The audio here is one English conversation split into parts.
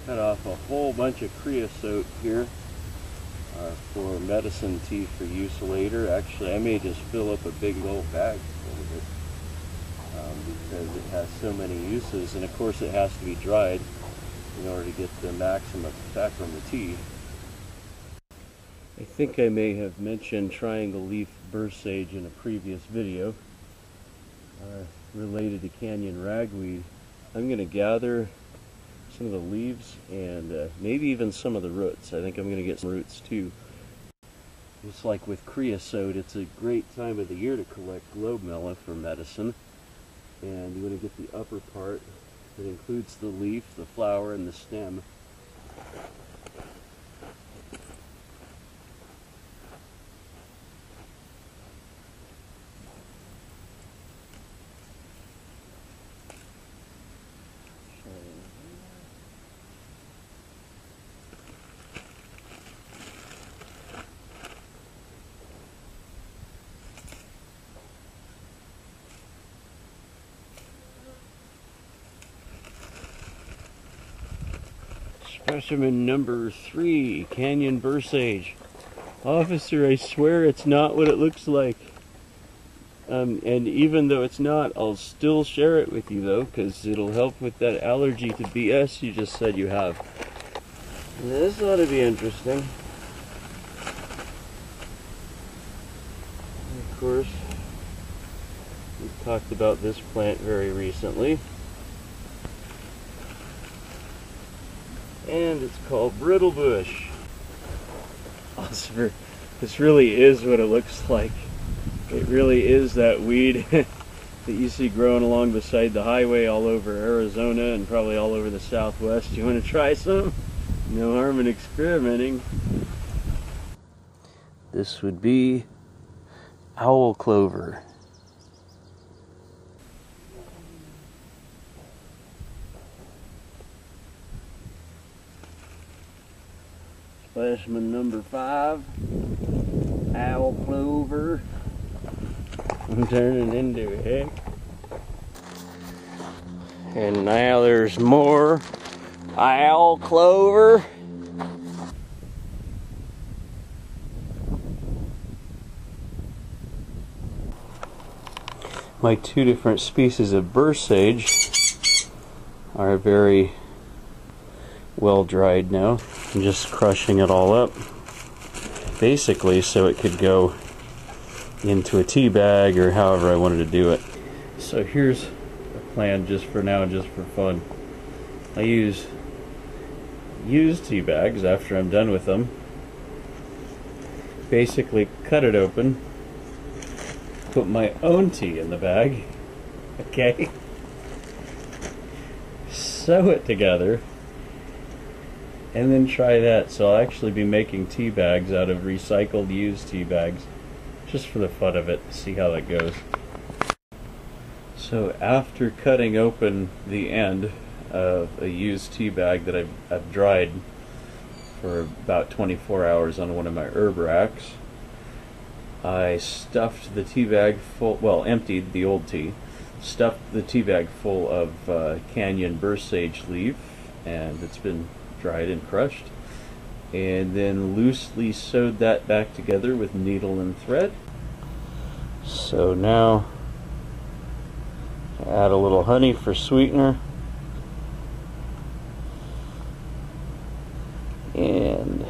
cut off a whole bunch of creosote here for medicine tea for use later. Actually, I may just fill up a big old bag full of it because it has so many uses, and of course it has to be dried in order to get the maximum effect from the tea. I think I may have mentioned triangle leaf burst sage in a previous video related to canyon ragweed. I'm going to gather some of the leaves and maybe even some of the roots. I think I'm going to get some roots too. Just like with creosote, it's a great time of the year to collect globella for medicine. And you want to get the upper part that includes the leaf, the flower, and the stem. Specimen number 3, canyon burst sage. Officer, I swear it's not what it looks like. And even though it's not, I'll still share it with you though, because it'll help with that allergy to BS you just said you have. This ought to be interesting. And of course, we've talked about this plant very recently. And it's called brittle bush. This really is what it looks like. It really is that weed that you see growing along beside the highway all over Arizona and probably all over the Southwest. You want to try some? No harm in experimenting. This would be owl clover. Specimen number 5, owl clover. I'm turning into a heck. And now there's more owl clover. My 2 different species of burst sage are very well dried now. I'm just crushing it all up, basically so it could go into a tea bag or however I wanted to do it. So here's a plan just for now, just for fun. I use used tea bags after I'm done with them. Basically cut it open, put my own tea in the bag, okay? Sew it together, and then try that. So I'll actually be making tea bags out of recycled used tea bags, just for the fun of it, see how that goes. So after cutting open the end of a used tea bag that I've dried for about 24 hours on one of my herb racks, I stuffed the tea bag full, well, emptied the old tea, stuffed the tea bag full of canyon burst sage leaf, and it's been dried and crushed, and then loosely sewed that back together with needle and thread. So now add a little honey for sweetener, and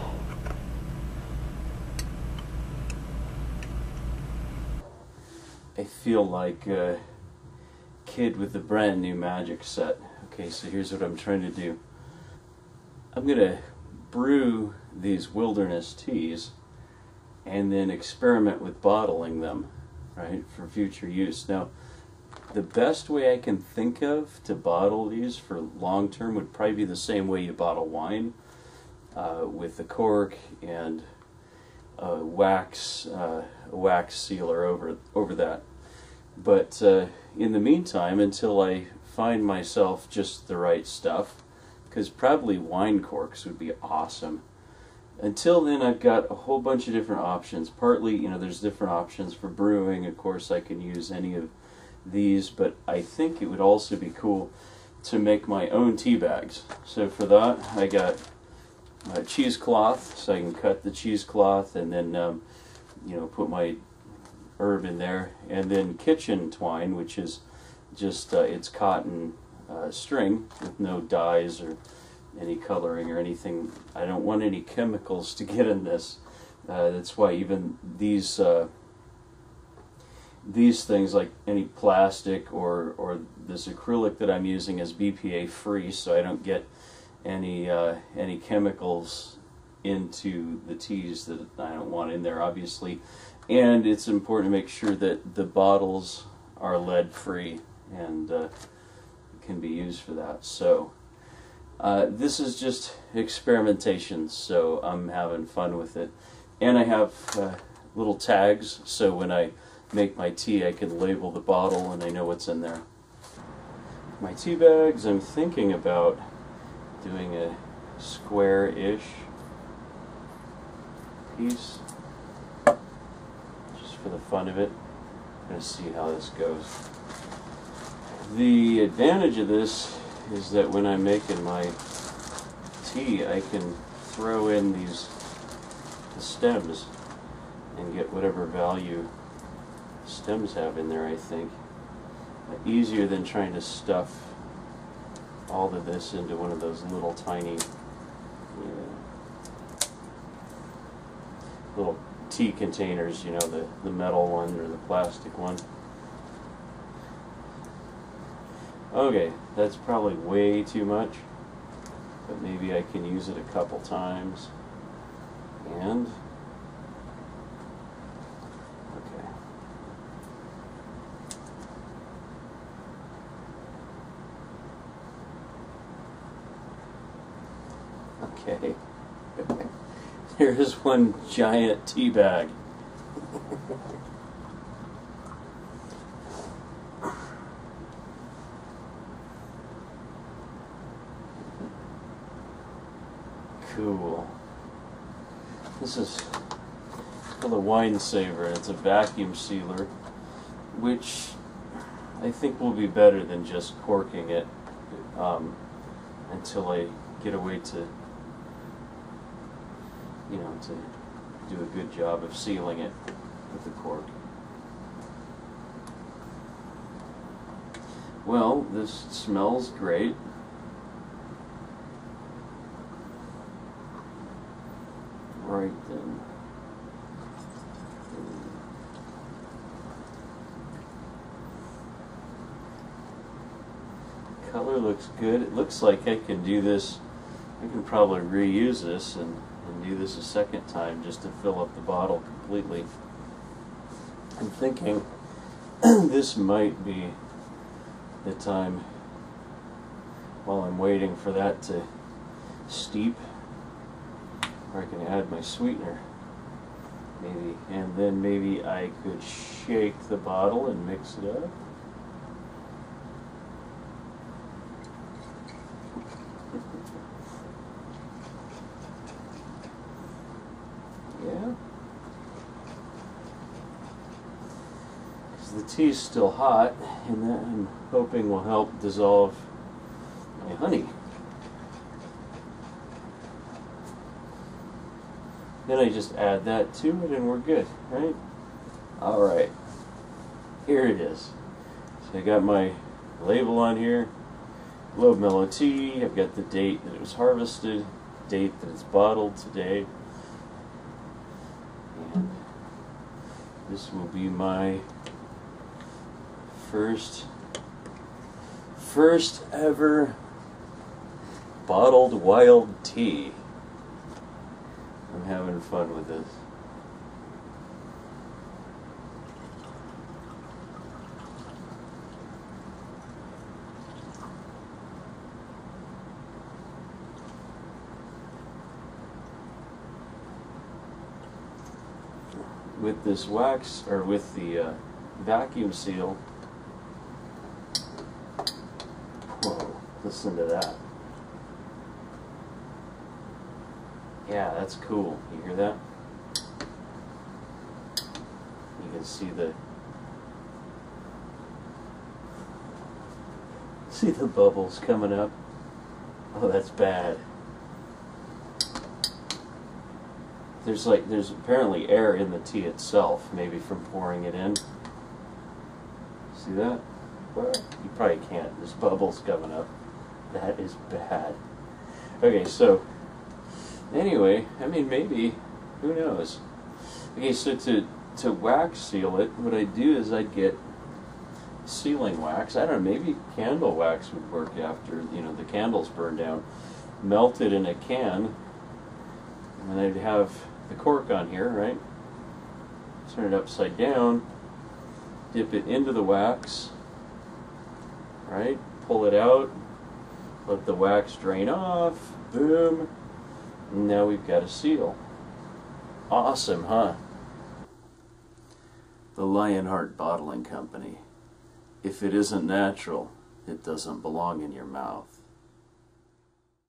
I feel like a kid with a brand new magic set. Okay, so here's what I'm trying to do. I'm gonna brew these wilderness teas and then experiment with bottling them, right, for future use. Now, the best way I can think of to bottle these for long term would probably be the same way you bottle wine, with the cork and a wax sealer over that. But in the meantime, until I find myself just the right stuff, because probably wine corks would be awesome. Until then, I've got a whole bunch of different options. Partly, you know, there's different options for brewing. Of course, I can use any of these, but I think it would also be cool to make my own tea bags. So for that, I got cheesecloth, so I can cut the cheesecloth and then you know, put my herb in there, and then kitchen twine, which is just it's cotton string with no dyes or any coloring or anything. I don't want any chemicals to get in this. That's why even these things, like any plastic or this acrylic that I'm using, is BPA free, so I don't get any chemicals into the teas that I don't want in there, obviously. And it's important to make sure that the bottles are lead free and can be used for that. So this is just experimentation, so I'm having fun with it. And I have little tags, so when I make my tea I can label the bottle and I know what's in there. My tea bags, I'm thinking about doing a square-ish piece, just for the fun of it. I'm going to see how this goes. The advantage of this is that when I'm making my tea, I can throw in the stems and get whatever value stems have in there, I think. Easier than trying to stuff all of this into one of those little tiny little tea containers, you know, the metal one or the plastic one. Okay, that's probably way too much, but maybe I can use it a couple times. And okay. Here's one giant tea bag. Cool. This is called a wine saver. It's a vacuum sealer, which I think will be better than just corking it until I get a way to, you know, to do a good job of sealing it with the cork. Well, this smells great. Right then. Color looks good. It looks like I can do this. I can probably reuse this and do this a second time just to fill up the bottle completely. I'm thinking this might be the time, while I'm waiting for that to steep, where I can add my sweetener, maybe, and then maybe I could shake the bottle and mix it up. Yeah, because the tea's still hot, and that I'm hoping will help dissolve my honey. Then I just add that to it and we're good, right? Alright, here it is. So I got my label on here, Globe Mellow Tea. I've got the date that it was harvested, date that it's bottled today. And this will be my first ever bottled wild tea. I'm having fun with this. With this wax, or with the vacuum seal. Whoa, listen to that. Yeah, that's cool. You hear that? You can see the See the bubbles coming up? Oh, that's bad. There's apparently air in the tea itself, maybe from pouring it in. See that? Well, you probably can't. There's bubbles coming up. That is bad. Okay, so anyway, I mean, maybe, who knows? Okay, so to wax seal it, what I do is I'd get sealing wax. I don't know, maybe candle wax would work after, you know, the candles burn down. Melt it in a can, and I'd have the cork on here, right? Turn it upside down, dip it into the wax, right? Pull it out, let the wax drain off, boom, and now we've got a seal. Awesome, huh? The Lionheart Bottling Company. If it isn't natural, it doesn't belong in your mouth.